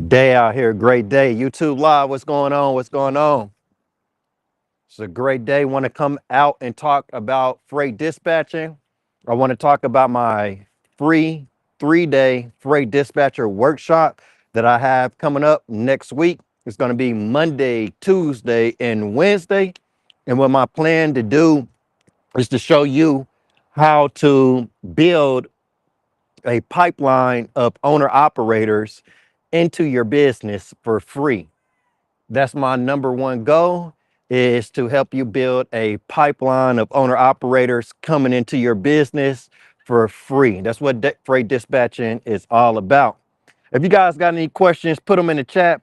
Day out here, great day. YouTube Live, what's going on? What's going on? It's a great day. Want to come out and talk about freight dispatching. I want to talk about my free 3-day freight dispatcher workshop that I have coming up next week. It's going to be Monday, Tuesday, and Wednesday. And what my plan to do is to show you how to build a pipeline of owner operators into your business for free. That's my number one goal, is to help you build a pipeline of owner operators coming into your business for free. That's what freight dispatching is all about. If you guys got any questions, put them in the chat,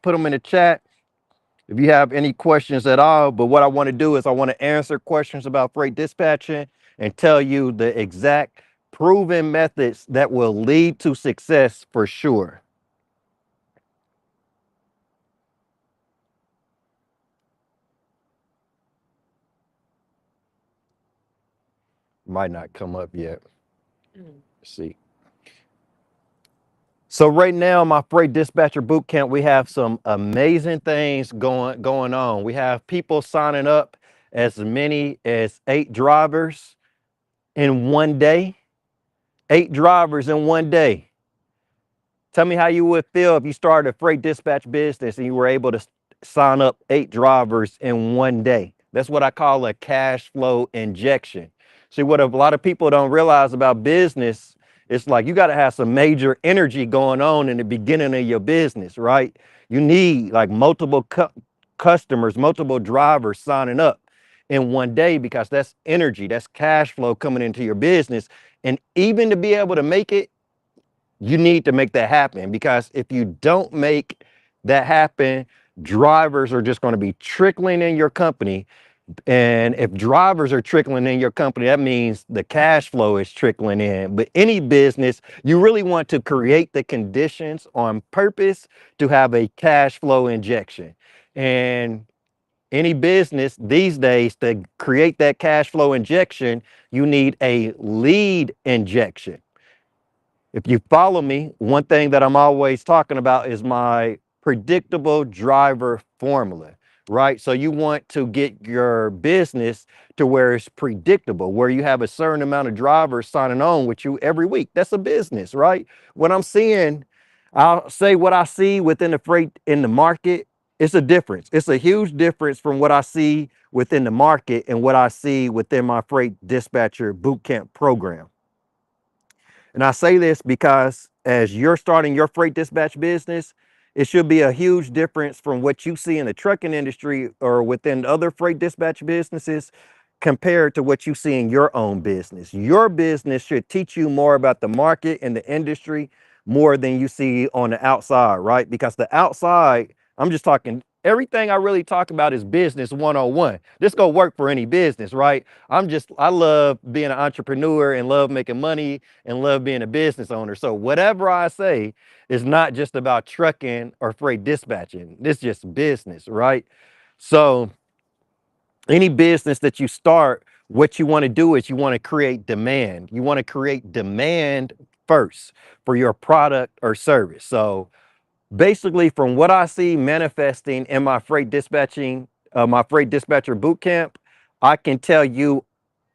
if you have any questions at all. But what I want to do is I want to answer questions about freight dispatching and tell you the exact proven methods that will lead to success for sure. Might not come up yet. Let's see. So right now, my freight dispatcher bootcamp, we have some amazing things going on. We have people signing up as many as 8 drivers in one day. 8 drivers in one day. Tell me how you would feel if you started a freight dispatch business and you were able to sign up 8 drivers in one day. That's what I call a cash flow injection. See, what a lot of people don't realize about business, it's like you got to have some major energy going on in the beginning of your business, right? You need like multiple customers, multiple drivers signing up in one day, because that's energy, that's cash flow coming into your business. And even to be able to make it, you need to make that happen, because if you don't make that happen, drivers are just going to be trickling in your company. And if drivers are trickling in your company, that means the cash flow is trickling in. But any business, you really want to create the conditions on purpose to have a cash flow injection. And any business these days, to create that cash flow injection, you need a lead injection. If you follow me, one thing that I'm always talking about is my predictable driver formula, right? So you want to get your business to where it's predictable, where you have a certain amount of drivers signing on with you every week. That's a business, right? What I'm seeing, I'll say what I see within the freight in the market. It's a difference. It's a huge difference from what I see within the market and what I see within my freight dispatcher bootcamp program. And I say this because as you're starting your freight dispatch business, it should be a huge difference from what you see in the trucking industry or within other freight dispatch businesses compared to what you see in your own business. Your business should teach you more about the market and the industry more than you see on the outside, right? Because the outside, I'm just talking, everything I really talk about is business 101. This go work for any business, right? I love being an entrepreneur and love making money and love being a business owner. So whatever I say is not just about trucking or freight dispatching. It's just business, right? So any business that you start, what you want to do is you want to create demand. You want to create demand first for your product or service. So basically, from what I see manifesting in my freight dispatching, my freight dispatcher bootcamp, I can tell you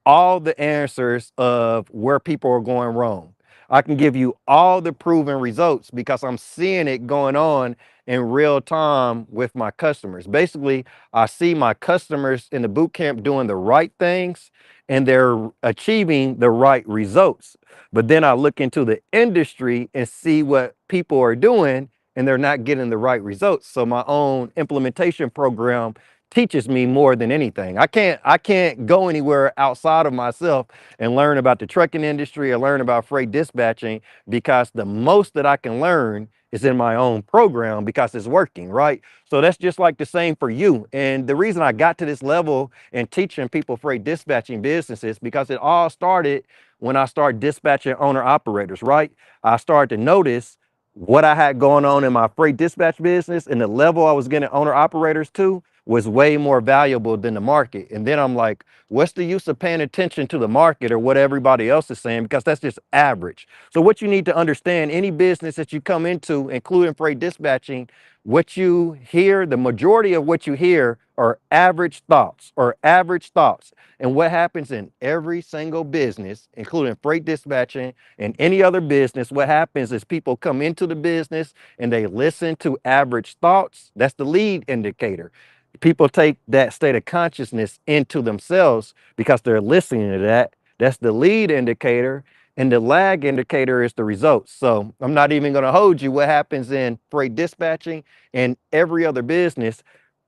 all the answers of where people are going wrong. I can give you all the proven results because I'm seeing it going on in real time with my customers. Basically, I see my customers in the boot camp doing the right things and they're achieving the right results. But then I look into the industry and see what people are doing and they're not getting the right results. So my own implementation program teaches me more than anything. I can't go anywhere outside of myself and learn about the trucking industry or learn about freight dispatching, because the most that I can learn is in my own program because it's working, right? So that's just like the same for you. And the reason I got to this level and teaching people freight dispatching businesses, because it all started when I started dispatching owner operators, right? I started to notice what I had going on in my freight dispatch business and the level I was getting owner operators to. was way more valuable than the market. And then I'm like, what's the use of paying attention to the market or what everybody else is saying? Because that's just average. So what you need to understand, any business that you come into, including freight dispatching, what you hear, the majority of what you hear are average thoughts or average thoughts. And what happens in every single business, including freight dispatching and any other business, what happens is people come into the business and they listen to average thoughts. That's the lead indicator. People take that state of consciousness into themselves because they're listening to that. That's the lead indicator. And the lag indicator is the results. So I'm not even going to hold you. What happens in freight dispatching and every other business,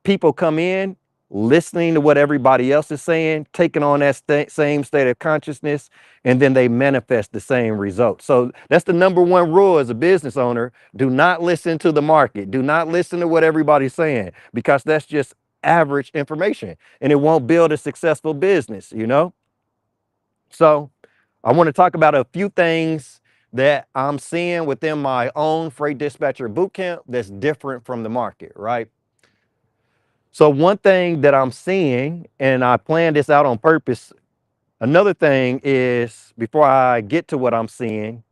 people come in listening to what everybody else is saying, taking on that same state of consciousness, and then they manifest the same results. So that's the number one rule as a business owner. Do not listen to the market. Do not listen to what everybody's saying, because that's just average information and it won't build a successful business, you know? So I want to talk about a few things that I'm seeing within my own freight dispatcher bootcamp that's different from the market, right? So one thing that I'm seeing, and I planned this out on purpose, another thing is, before I get to what I'm seeing,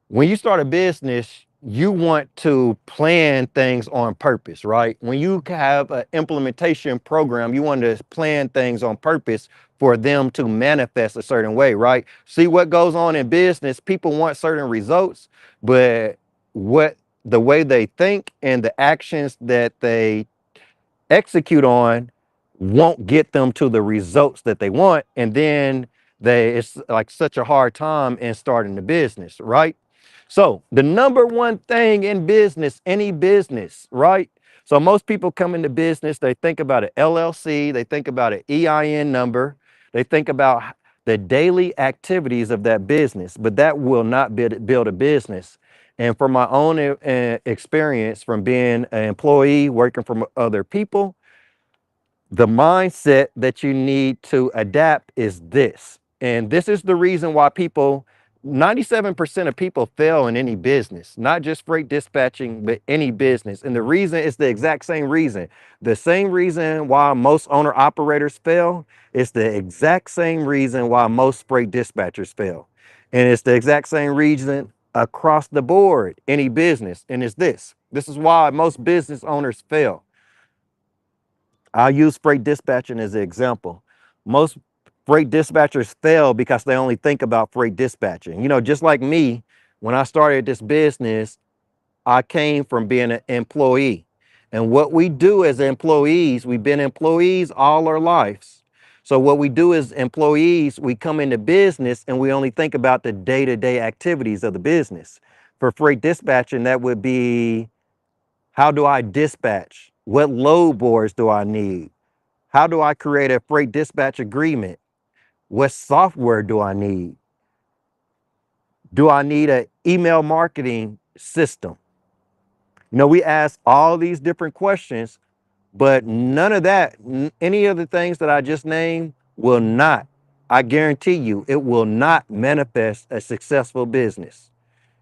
when you start a business, you want to plan things on purpose, right? When you have an implementation program, you want to plan things on purpose for them to manifest a certain way, right? See what goes on in business, people want certain results, but what the way they think and the actions that they execute on won't get them to the results that they want. And then it's like such a hard time in starting the business, right? So the number one thing in business, any business, right? So most people come into business, they think about an LLC, they think about an EIN number, they think about the daily activities of that business, but that will not build a business. And from my own experience from being an employee, working for other people, the mindset that you need to adapt is this. And this is the reason why 97% of people fail in any business, not just freight dispatching, but any business. And the reason is the exact same reason. The same reason why most owner operators fail is the exact same reason why most freight dispatchers fail. And it's the exact same reason across the board, any business. And it's this. This is why most business owners fail. I'll use freight dispatching as an example. Most freight dispatchers fail because they only think about freight dispatching. You know, just like me, when I started this business, I came from being an employee. And what we do as employees, we've been employees all our lives. So what we do as employees, we come into business and we only think about the day-to-day activities of the business. For freight dispatching, that would be, how do I dispatch? What load boards do I need? How do I create a freight dispatch agreement? What software do I need? Do I need an email marketing system? You know, we ask all these different questions, but none of that, any of the things that I just named will not, I guarantee you, it will not manifest a successful business.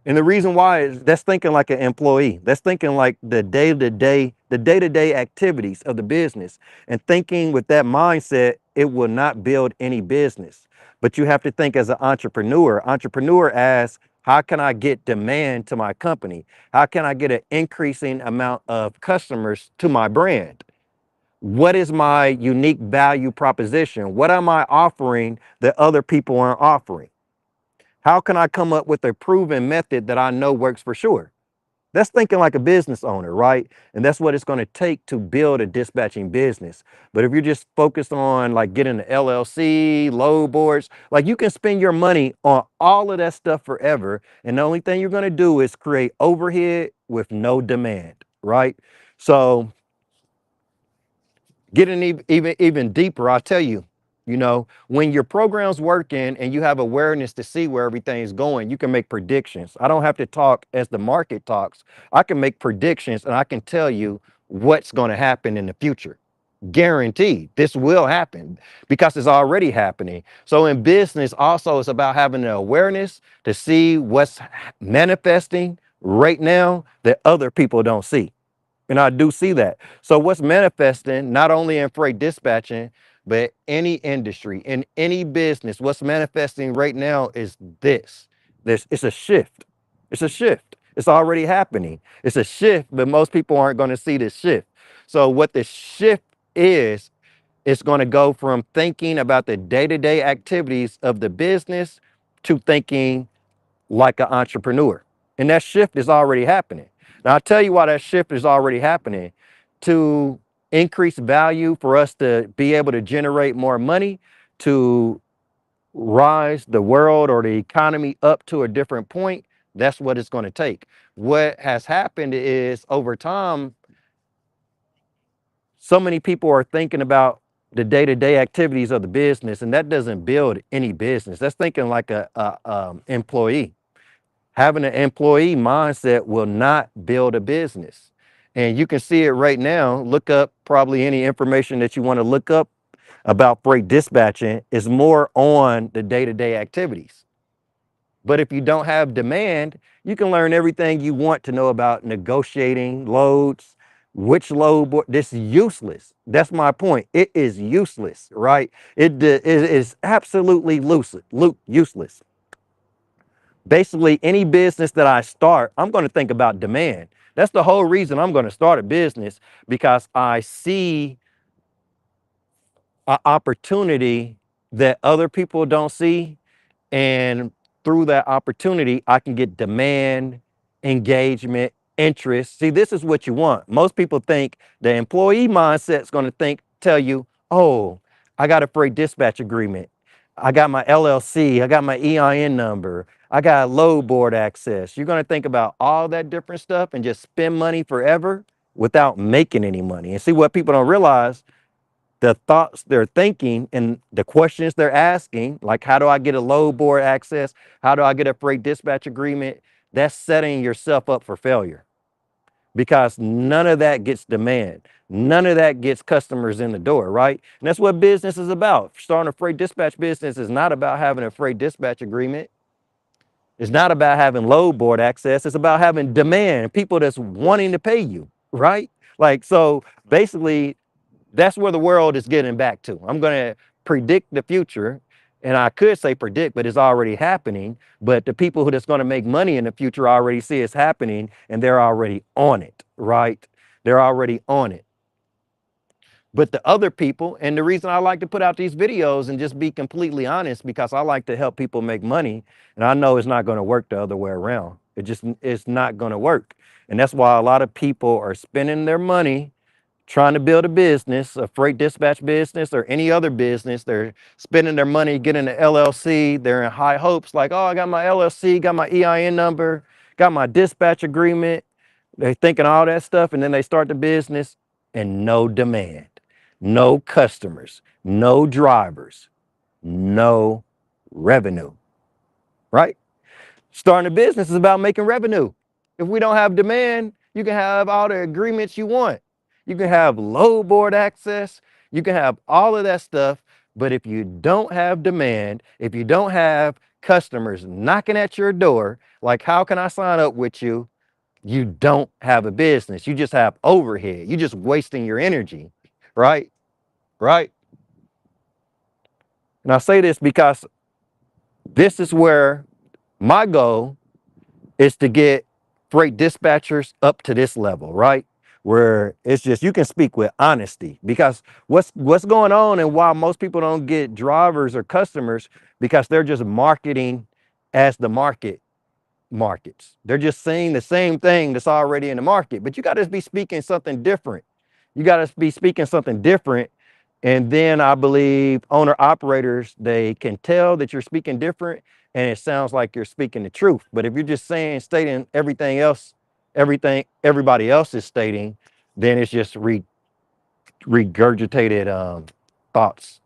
And the reason why is that's thinking like an employee. That's thinking like the day-to-day activities of the business. And thinking with that mindset, it will not build any business. But you have to think as an entrepreneur. Entrepreneur asks, how can I get demand to my company? How can I get an increasing amount of customers to my brand? What is my unique value proposition? What am I offering that other people aren't offering? How can I come up with a proven method that I know works for sure? That's thinking like a business owner, right? And that's what it's going to take to build a dispatching business. But if you're just focused on like getting an LLC, load boards, like you can spend your money on all of that stuff forever. And the only thing you're going to do is create overhead with no demand, right? So getting even deeper, I'll tell you, you know, when your program's working and you have awareness to see where everything's going, you can make predictions. I don't have to talk as the market talks. I can make predictions and I can tell you what's going to happen in the future. Guaranteed, this will happen because it's already happening. So in business also, it's about having the awareness to see what's manifesting right now that other people don't see. And I do see that. So what's manifesting, not only in freight dispatching, but any industry, in any business, what's manifesting right now is this. It's a shift. It's a shift. It's already happening. It's a shift, but most people aren't going to see this shift. So what the shift is, it's going to go from thinking about the day-to-day activities of the business to thinking like an entrepreneur. And that shift is already happening. Now, I'll tell you why that shift is already happening. To increase value, for us to be able to generate more money, to rise the world or the economy up to a different point, that's what it's going to take. What has happened is, over time, so many people are thinking about the day-to-day activities of the business, and that doesn't build any business. That's thinking like a employee. Having an employee mindset will not build a business. And you can see it right now. Look up probably any information that you want to look up about freight dispatching is more on the day-to-day activities. But if you don't have demand, you can learn everything you want to know about negotiating loads, which load board. This is useless. That's my point. It is useless, right? It is absolutely useless. Basically, any business that I start, I'm going to think about demand. That's the whole reason I'm going to start a business, because I see an opportunity that other people don't see. And through that opportunity, I can get demand, engagement, interest. See, this is what you want. Most people think the employee mindset is going to tell you, oh, I got a freight dispatch agreement. I got my LLC. I got my EIN number. I got load board access. You're going to think about all that different stuff and just spend money forever without making any money. And see, what people don't realize, the thoughts they're thinking and the questions they're asking, like, how do I get a load board access? How do I get a freight dispatch agreement? That's setting yourself up for failure, because none of that gets demand. None of that gets customers in the door, right? And that's what business is about. Starting a freight dispatch business is not about having a freight dispatch agreement. It's not about having load board access. It's about having demand, people that's wanting to pay you, right? Like, so basically, that's where the world is getting back to. I'm going to predict the future, and I could say predict, but it's already happening. But the people who that's going to make money in the future already see it's happening, and they're already on it, right? They're already on it. But the other people, and the reason I like to put out these videos and just be completely honest, because I like to help people make money, and I know it's not going to work the other way around. It's not going to work. And that's why a lot of people are spending their money trying to build a business, a freight dispatch business or any other business. They're spending their money getting an LLC. They're in high hopes, like, oh, I got my LLC, got my EIN number, got my dispatch agreement. They're thinking all that stuff, and then they start the business and no demand, no customers, no drivers, no revenue, right? Starting a business is about making revenue. If we don't have demand, you can have all the agreements you want. You can have load board access. You can have all of that stuff. But if you don't have demand, if you don't have customers knocking at your door, like, how can I sign up with you? You don't have a business. You just have overhead. You're just wasting your energy, right? Right? And I say this because this is where my goal is to get freight dispatchers up to this level, right? Where it's just, you can speak with honesty, because what's going on, and why most people don't get drivers or customers, because they're just marketing as the market markets. They're just saying the same thing that's already in the market, but you got to be speaking something different. You got to be speaking something different. And then I believe owner operators, they can tell that you're speaking different, and it sounds like you're speaking the truth. But if you're just stating everything else, everything everybody else is stating, then it's just regurgitated thoughts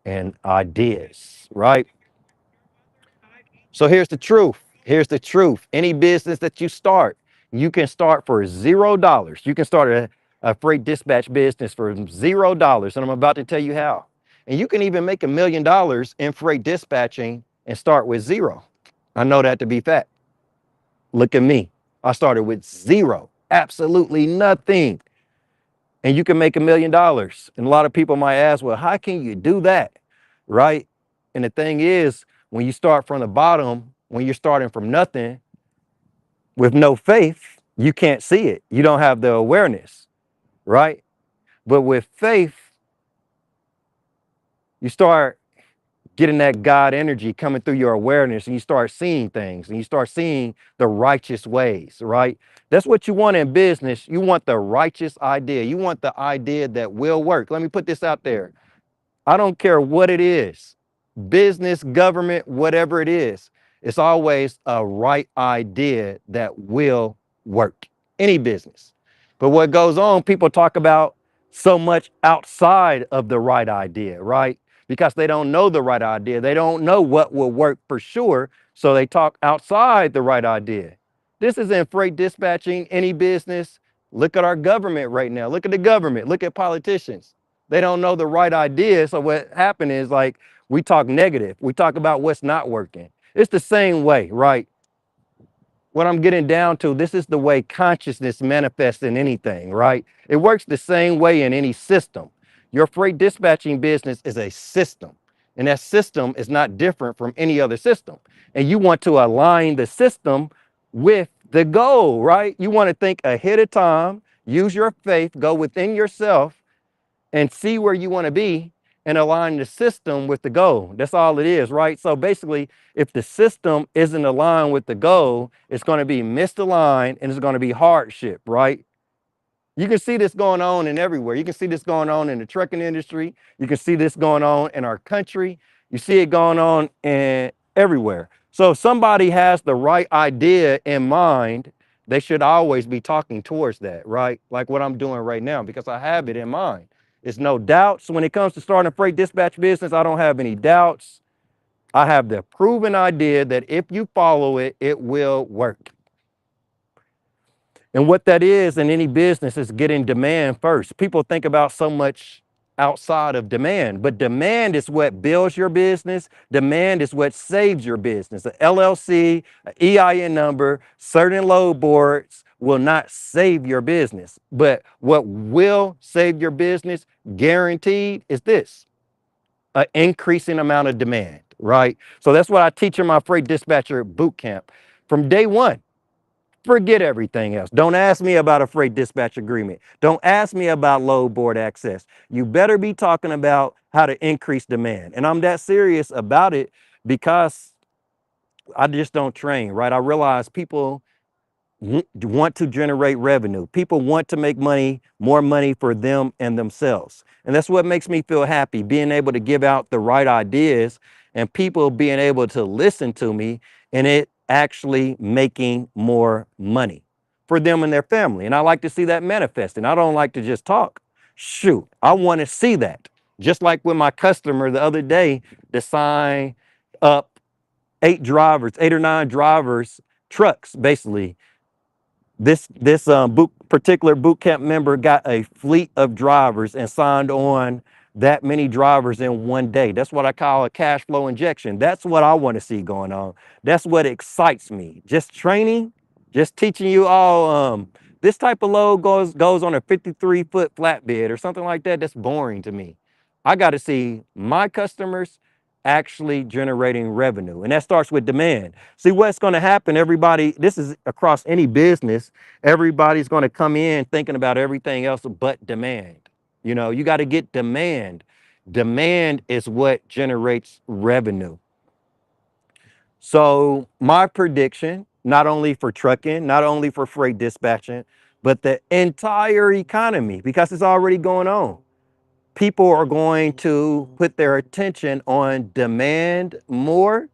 and ideas, right? So here's the truth. Here's the truth. Any business that you start, you can start for $0. You can start a freight dispatch business for $0. And I'm about to tell you how. And you can even make $1 million in freight dispatching and start with 0. I know that to be fact. Look at me. I started with 0. absolutely nothing. And you can make $1 million. And a lot of people might ask, well, how can you do that? Right? And the thing is, when you start from the bottom, when you're starting from nothing with no faith, you can't see it. You don't have the awareness, right? But with faith, you start getting that God energy coming through your awareness, and you start seeing things, and you start seeing the righteous ways, right? That's what you want in business. You want the righteous idea. You want the idea that will work. Let me put this out there. I don't care what it is, business, government, whatever it is, it's always a right idea that will work. Any business. But what goes on, people talk about so much outside of the right idea, right? Because they don't know the right idea. They don't know what will work for sure. So they talk outside the right idea. This is in freight dispatching, any business. Look at our government right now. Look at the government. Look at politicians. They don't know the right idea. So what happened is, like, we talk negative. We talk about what's not working. It's the same way, right? What I'm getting down to, this is the way consciousness manifests in anything, right? It works the same way in any system. Your freight dispatching business is a system, and that system is not different from any other system. And you want to align the system with the goal, right? You want to think ahead of time, use your faith, go within yourself, and see where you want to be and align the system with the goal. That's all it is, right? So basically, if the system isn't aligned with the goal, it's going to be misaligned and it's going to be hardship, right? You can see this going on in everywhere. You can see this going on in the trucking industry. You can see this going on in our country. You see it going on in everywhere. So if somebody has the right idea in mind, they should always be talking towards that, right? Like what I'm doing right now, because I have it in mind. It's no doubts. When it comes to starting a freight dispatch business, I don't have any doubts. I have the proven idea that if you follow it, it will work. And what that is in any business is getting demand first. People think about so much outside of demand, but demand is what builds your business. Demand is what saves your business. An LLC, an EIN number, certain load boards will not save your business. But what will save your business, guaranteed, is this: an increasing amount of demand, right? So that's what I teach in my freight dispatcher boot camp. From day one, forget everything else. Don't ask me about a freight dispatch agreement. Don't ask me about load board access. You better be talking about how to increase demand. And I'm that serious about it because I just don't train, right? I realize people want to generate revenue. People want to make money, more money for them and themselves. And that's what makes me feel happy, being able to give out the right ideas and people being able to listen to me, and it actually making more money for them and their family. And I like to see that manifest. And I don't like to just talk. Shoot, I want to see that. Just like with my customer the other day to sign up 8 or 9 drivers, trucks, basically. This particular boot camp member got a fleet of drivers and signed on that many drivers in one day. That's what I call a cash flow injection. That's what I want to see going on. That's what excites me. Just training, just teaching you all this type of load goes on a 53-foot flatbed or something like that. That's boring to me. I got to see my customers actually generating revenue. And that starts with demand. See what's going to happen, everybody, this is across any business, everybody's going to come in thinking about everything else but demand. You know, you got to get demand. Demand is what generates revenue. So my prediction, not only for trucking, not only for freight dispatching, but the entire economy, because it's already going on, people are going to put their attention on demand more,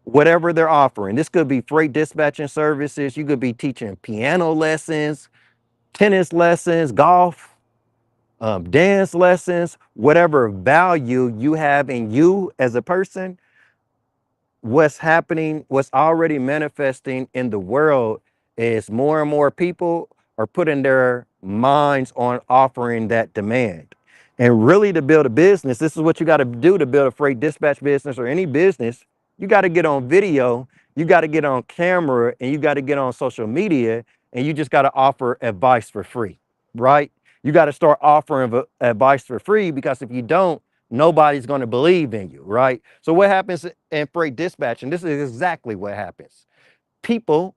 whatever they're offering. This could be freight dispatching services. You could be teaching piano lessons, tennis lessons, golf, dance lessons, whatever value you have in you as a person. What's happening, what's already manifesting in the world is more and more people are putting their minds on offering that demand. And really, to build a business, this is what you got to do to build a freight dispatch business or any business. You got to get on video, you got to get on camera, and you got to get on social media, and you just got to offer advice for free, right? You got to start offering advice for free, because if you don't, nobody's going to believe in you, right? So what happens in freight dispatching? This is exactly what happens. People,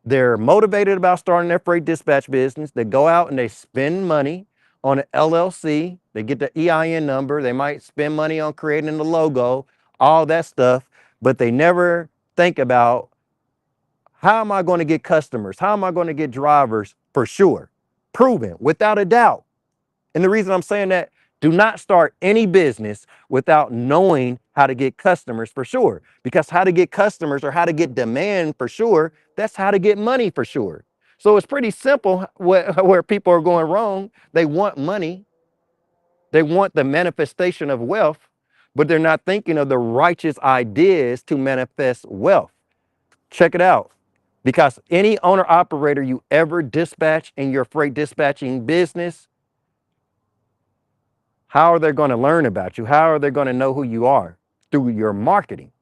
they're motivated about starting their freight dispatch business. They go out and they spend money on an LLC. They get the EIN number. They might spend money on creating the logo, all that stuff, but they never think about, how am I going to get customers? How am I going to get drivers for sure? Proven, without a doubt. And the reason I'm saying that, do not start any business without knowing how to get customers for sure. Because how to get customers, or how to get demand for sure, that's how to get money for sure. So it's pretty simple where people are going wrong. They want money. They want the manifestation of wealth, but they're not thinking of the righteous ideas to manifest wealth. Check it out. Because any owner operator you ever dispatch in your freight dispatching business, how are they going to learn about you? How are they going to know who you are? Through your marketing,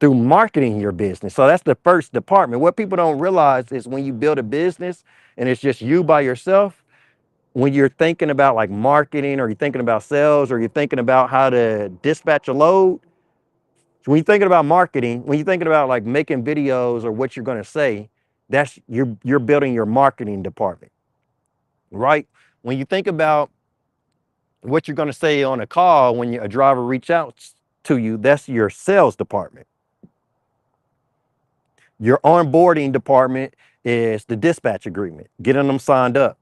through marketing your business. So that's the first department. What people don't realize is, when you build a business and it's just you by yourself, when you're thinking about like marketing, or you're thinking about sales, or you're thinking about how to dispatch a load, so when you're thinking about marketing, when you're thinking about like making videos or what you're going to say, that's you're building your marketing department, right? When you think about what you're going to say on a call when a driver reach out to you, that's your sales department. Your onboarding department is the dispatch agreement, getting them signed up.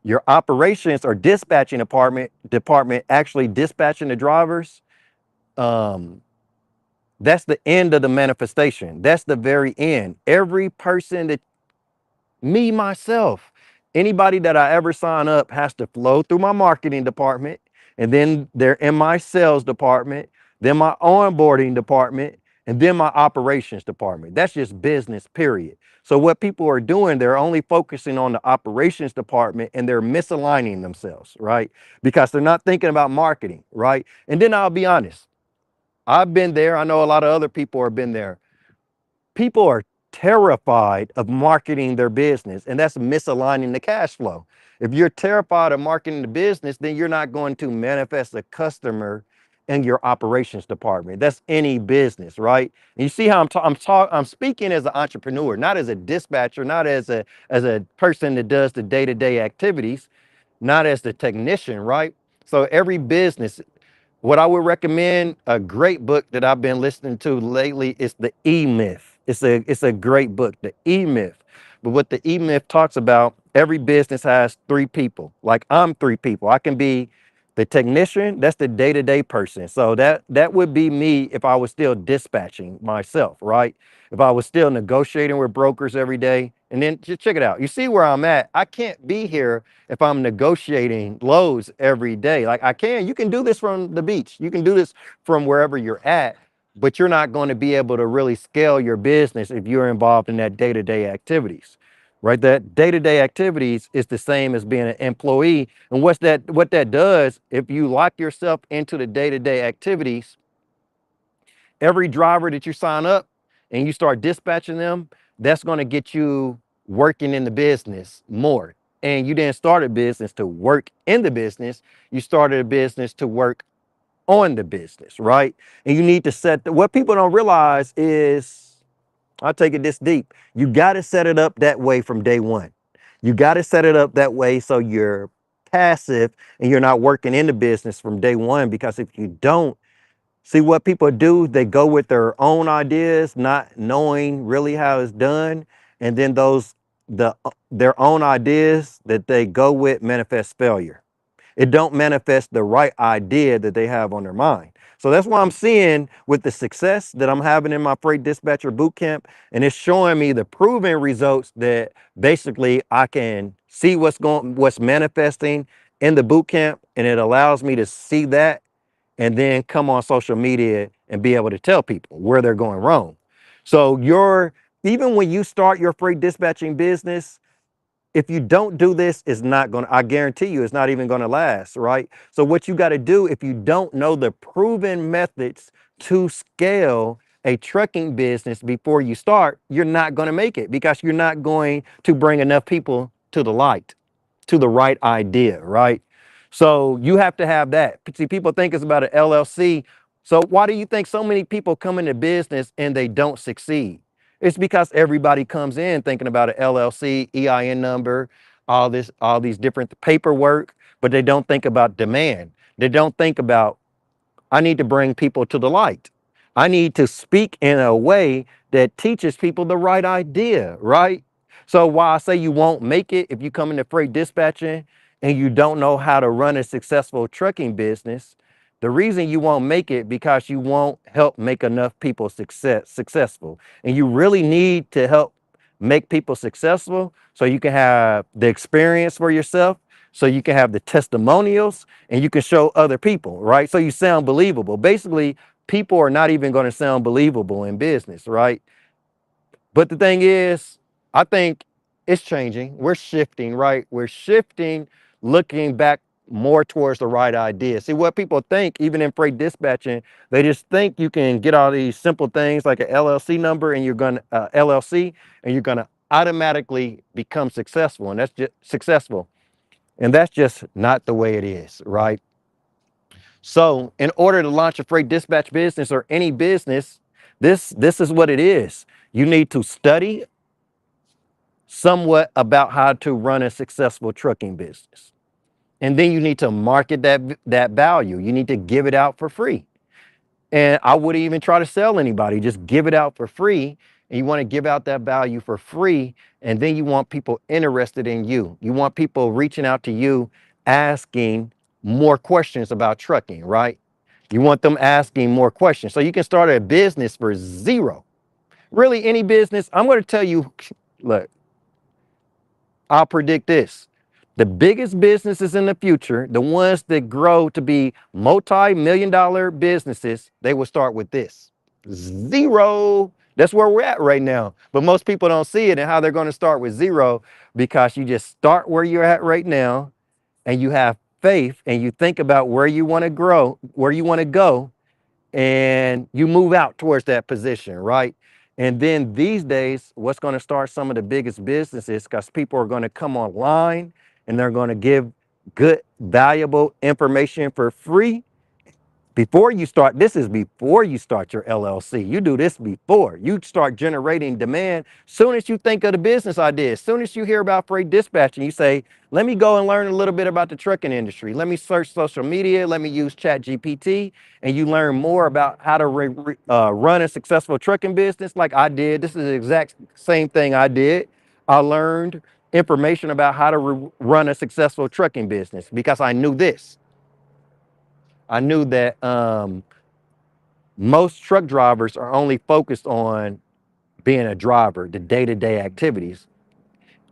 Your operations or dispatching department actually dispatching the drivers. That's the end of the manifestation. That's the very end. Every person that, me, myself, anybody that I ever sign up has to flow through my marketing department, and then they're in my sales department, then my onboarding department, and then my operations department. That's just business, period. So what people are doing, they're only focusing on the operations department, and they're misaligning themselves, right? Because they're not thinking about marketing, right? And then I'll be honest, I've been there. I know a lot of other people have been there. People are terrified of marketing their business, and that's misaligning the cash flow. If you're terrified of marketing the business, then you're not going to manifest a customer in your operations department. That's any business, right? And you see how I'm speaking as an entrepreneur, not as a dispatcher, not as a person that does the day-to-day activities, not as the technician, right? So every business, what I would recommend, a great book that I've been listening to lately, is the E-Myth. It's a great book, the E-Myth. But what the E-Myth talks about, every business has three people. Like, I'm three people. I can be the technician, that's the day-to-day person. So that would be me if I was still dispatching myself, right? If I was still negotiating with brokers every day. And then just check it out. You see where I'm at? I can't be here if I'm negotiating loads every day. Like, you can do this from the beach. You can do this from wherever you're at, but you're not going to be able to really scale your business if you're involved in that day-to-day activities, right? That day-to-day activities is the same as being an employee. And what that does, if you lock yourself into the day-to-day activities, every driver that you sign up and you start dispatching them, that's going to get you working in the business more. And you didn't start a business to work in the business. You started a business to work on the business, right? And you need to what people don't realize is, I'll take it this deep. You got to set it up that way from day one. You got to set it up that way so you're passive and you're not working in the business from day one. Because if you don't, see what people do, they go with their own ideas, not knowing really how it's done. And then their own ideas that they go with manifest failure. It don't manifest the right idea that they have on their mind. So that's why I'm seeing with the success that I'm having in my freight dispatcher boot camp, and it's showing me the proven results that basically I can see what's manifesting in the boot camp, and it allows me to see that and then come on social media and be able to tell people where they're going wrong. So even when you start your freight dispatching business, if you don't do this, it's not going to, I guarantee you, it's not even going to last, right? So what you got to do, if you don't know the proven methods to scale, a trucking business before you start, you're not going to make it because you're not going to bring enough people to the light, to the right idea, right? So you have to have that. See, people think it's about an LLC. So why do you think so many people come into business and they don't succeed? It's because everybody comes in thinking about an LLC, EIN number, all these different paperwork, but they don't think about demand. They don't think about, I need to bring people to the light. I need to speak in a way that teaches people the right idea, right? So while I say you won't make it if you come into freight dispatching and you don't know how to run a successful trucking business, the reason you won't make it because you won't help make enough people successful. And you really need to help make people successful so you can have the experience for yourself, so you can have the testimonials, and you can show other people, right? So you sound believable. Basically, people are not even going to sound believable in business, right? But the thing is, I think it's changing. We're shifting, right? We're shifting, looking back more towards the right idea. See, what people think, even in freight dispatching, they just think you can get all these simple things like an LLC number and you're going to LLC and you're going to automatically become successful. And that's just successful. And that's just not the way it is, right? So in order to launch a freight dispatch business or any business, this is what it is. You need to study somewhat about how to run a successful trucking business. And then you need to market that value. You need to give it out for free. And I wouldn't even try to sell anybody, just give it out for free. And you want to give out that value for free. And then you want people interested in you. You want people reaching out to you, asking more questions about trucking, right? You want them asking more questions. So you can start a business for zero. Really, any business, I'm going to tell you, look, I'll predict this. The biggest businesses in the future, the ones that grow to be multi-million-dollar businesses, they will start with this. Zero. That's where we're at right now. But most people don't see it and how they're going to start with zero because you just start where you're at right now and you have faith and you think about where you want to grow, where you want to go, and you move out towards that position, right? And then these days, what's going to start some of the biggest businesses because people are going to come online and they're going to give good, valuable information for free. Before you start, this is before you start your LLC. You do this before you start generating demand. Soon as you think of the business idea, as soon as you hear about freight dispatching, you say, let me go and learn a little bit about the trucking industry. Let me search social media. Let me use Chat GPT. And you learn more about how to run a successful trucking business like I did. This is the exact same thing I did. I learned information about how to run a successful trucking business because I knew this. I knew that most truck drivers are only focused on being a driver, the day-to-day activities.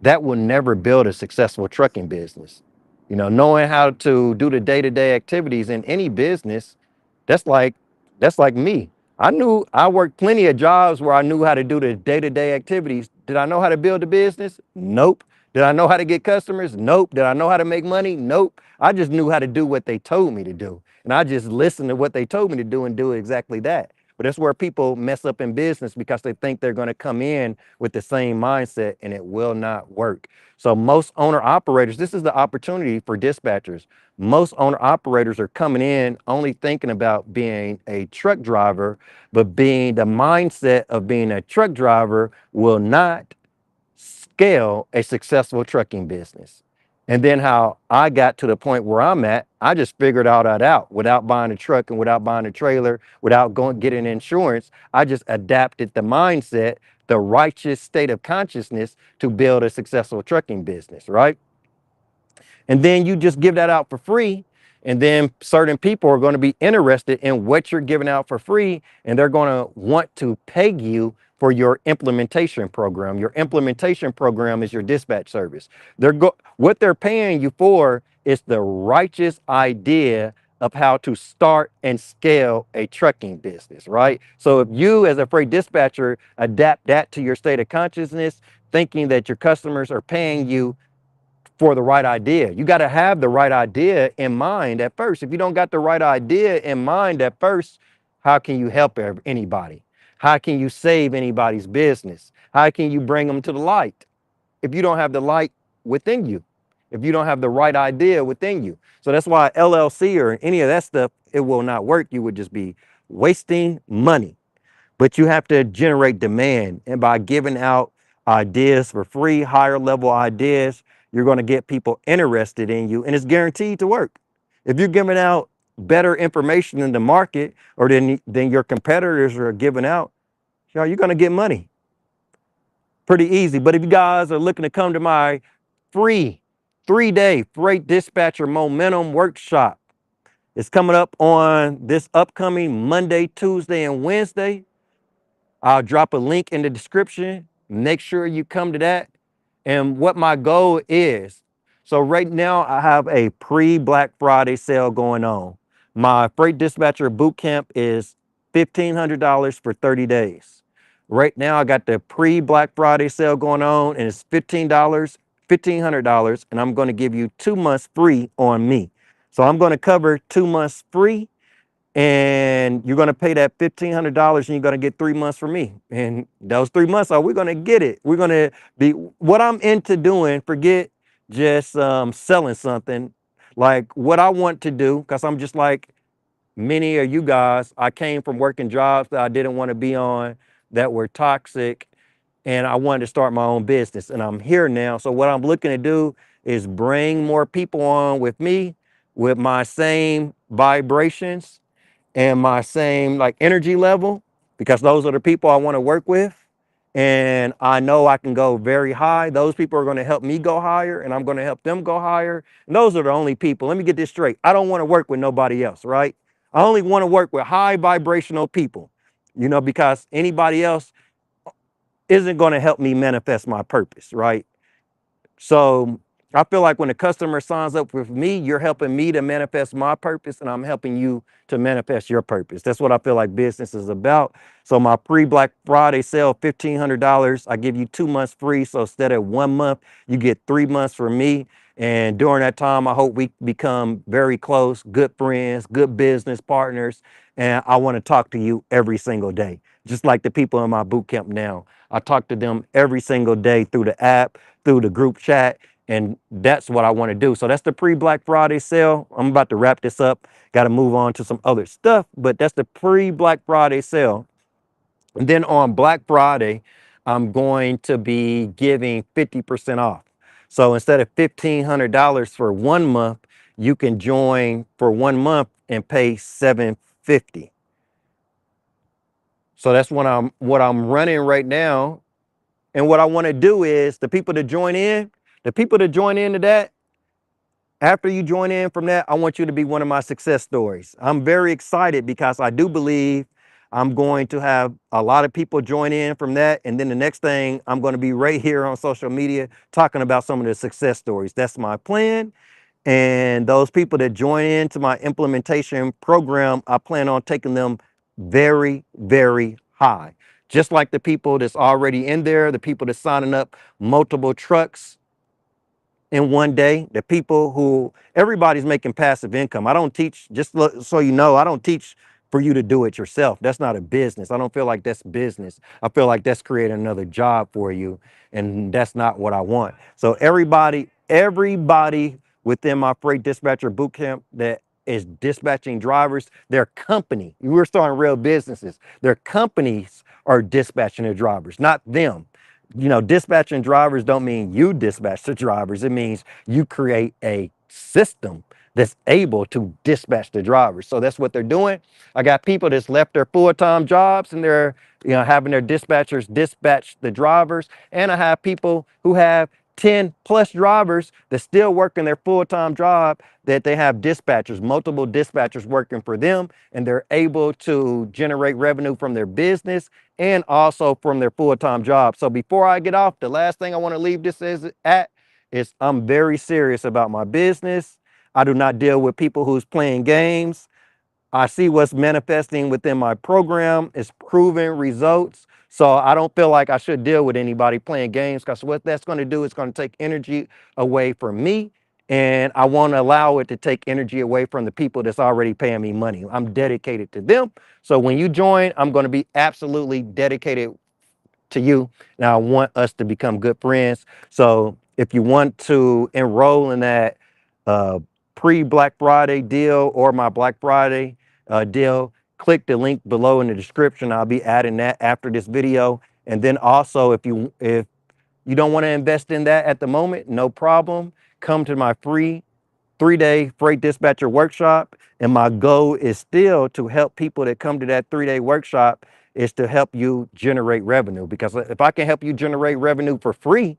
That will never build a successful trucking business. You know, knowing how to do the day-to-day activities in any business, that's like that's like me. I worked plenty of jobs where I knew how to do the day-to-day activities. Did I know how to build a business? Nope. Did I know how to get customers? Nope. Did I know how to make money? Nope. I just knew how to do what they told me to do. And I just listened to what they told me to do and do exactly that. But that's where people mess up in business because they think they're going to come in with the same mindset and it will not work. So most owner operators, this is the opportunity for dispatchers. Most owner operators are coming in only thinking about being a truck driver, but being the mindset of being a truck driver will not scale a successful trucking business. And then how I got to the point where I'm at, I just figured all that out without buying a truck and without buying a trailer, without going getting insurance. I just adapted the mindset, the righteous state of consciousness to build a successful trucking business, right? And then you just give that out for free. And then certain people are going to be interested in what you're giving out for free. And they're going to want to pay you for your implementation program. Your implementation program is your dispatch service. What they're paying you for is the righteous idea of how to start and scale a trucking business, right? So if you as a freight dispatcher adapt that to your state of consciousness, thinking that your customers are paying you for the right idea. You got to have the right idea in mind at first. If you don't got the right idea in mind at first, how can you help anybody? How can you save anybody's business? How can you bring them to the light if you don't have the light within you? If you don't have the right idea within you. So that's why LLC or any of that stuff, it will not work. You would just be wasting money. But you have to generate demand. And by giving out ideas for free, higher level ideas, you're going to get people interested in you, and it's guaranteed to work. If you're giving out better information in the market or than your competitors are giving out, you're going to get money pretty easy. But if you guys are looking to come to my free 3-day freight dispatcher momentum workshop, it's coming up on this upcoming Monday, Tuesday, and Wednesday. I'll drop a link in the description. Make sure you come to that. And what my goal is. So right now I have a pre-Black Friday sale going on. My freight dispatcher boot camp is $1,500 for 30 days. Right now I got the pre-Black Friday sale going on, and it's $1,500, and I'm going to give you 2 months free on me. So I'm going to cover 2 months free, and you're going to pay that $1,500, and you're going to get 3 months from me. And those 3 months we're going to get it. We're going to be what I'm into doing. Forget just selling something. Like what I want to do, because I'm just like many of you guys. I came from working jobs that I didn't want to be on, that were toxic, and I wanted to start my own business, and I'm here now. So what I'm looking to do is bring more people on with me, with my same vibrations and my same like energy level, because those are the people I want to work with. And I know I can go very high. Those people are going to help me go higher, and I'm going to help them go higher. And those are the only people. Let me get this straight. I don't want to work with nobody else, right? I only want to work with high vibrational people, because anybody else isn't going to help me manifest my purpose, right? So I feel like when a customer signs up with me, you're helping me to manifest my purpose, and I'm helping you to manifest your purpose. That's what I feel like business is about. So my pre-Black Friday sale, $1,500, I give you 2 months free. So instead of 1 month, you get 3 months from me. And during that time, I hope we become very close, good friends, good business partners. And I want to talk to you every single day, just like the people in my boot camp now. I talk to them every single day through the app, through the group chat, and that's what I want to do. So that's the pre-Black Friday sale. I'm about to wrap this up. Got to move on to some other stuff, but that's the pre-Black Friday sale. And then on Black Friday, I'm going to be giving 50% off. So instead of $1,500 for 1 month, you can join for 1 month and pay $750. So that's what I'm running right now. And what I want to do is the people that join into that, after you join in from that, I want you to be one of my success stories. I'm very excited because I do believe I'm going to have a lot of people join in from that. And then the next thing, I'm going to be right here on social media talking about some of the success stories. That's my plan. And those people that join into my implementation program, I plan on taking them very, very high. Just like the people that's already in there, the people that's signing up multiple trucks in one day, the people who, everybody's making passive income. I don't teach, so you know, I don't teach for you to do it yourself. That's not a business. I don't feel like that's business. I feel like that's creating another job for you. And that's not what I want. So everybody within my freight dispatcher bootcamp that is dispatching drivers, their company, we're starting real businesses. Their companies are dispatching their drivers, not them. Dispatching drivers don't mean you dispatch the drivers. It means you create a system that's able to dispatch the drivers. So that's what they're doing. I got people that's left their full-time jobs, and they're having their dispatchers dispatch the drivers. And I have people who have 10 plus drivers that still working their full-time job, that they have dispatchers, multiple dispatchers working for them, and they're able to generate revenue from their business and also from their full-time job. So before I get off, the last thing I want to leave this is I'm very serious about my business. I do not deal with people who's playing games. I see what's manifesting within my program is proven results. So I don't feel like I should deal with anybody playing games, because what that's going to do is going to take energy away from me and I want to allow it to take energy away from the people that's already paying me money. I'm dedicated to them. So when you join, I'm going to be absolutely dedicated to you. Now I want us to become good friends. So if you want to enroll in that uh, pre-Black Friday deal or my Black Friday deal, click the link below in the description. I'll be adding that after this video. And then also, if you don't want to invest in that at the moment, no problem. Come to my free 3-day freight dispatcher workshop. And my goal is still to help people that come to that 3-day workshop is to help you generate revenue. Because if I can help you generate revenue for free,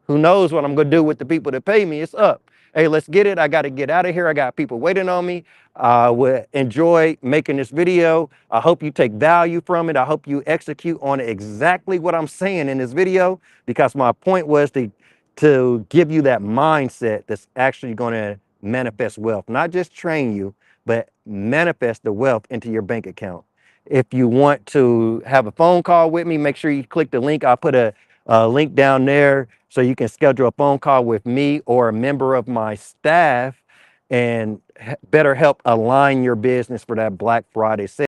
who knows what I'm going to do with the people that pay me? It's up. Hey, let's get it. I got to get out of here. I got people waiting on me. I would enjoy making this video. I hope you take value from it. I hope you execute on exactly what I'm saying in this video, because my point was to give you that mindset that's actually going to manifest wealth, not just train you, but manifest the wealth into your bank account. If you want to have a phone call with me, make sure you click the link. I'll put a link down there so you can schedule a phone call with me or a member of my staff and better help align your business for that Black Friday sale.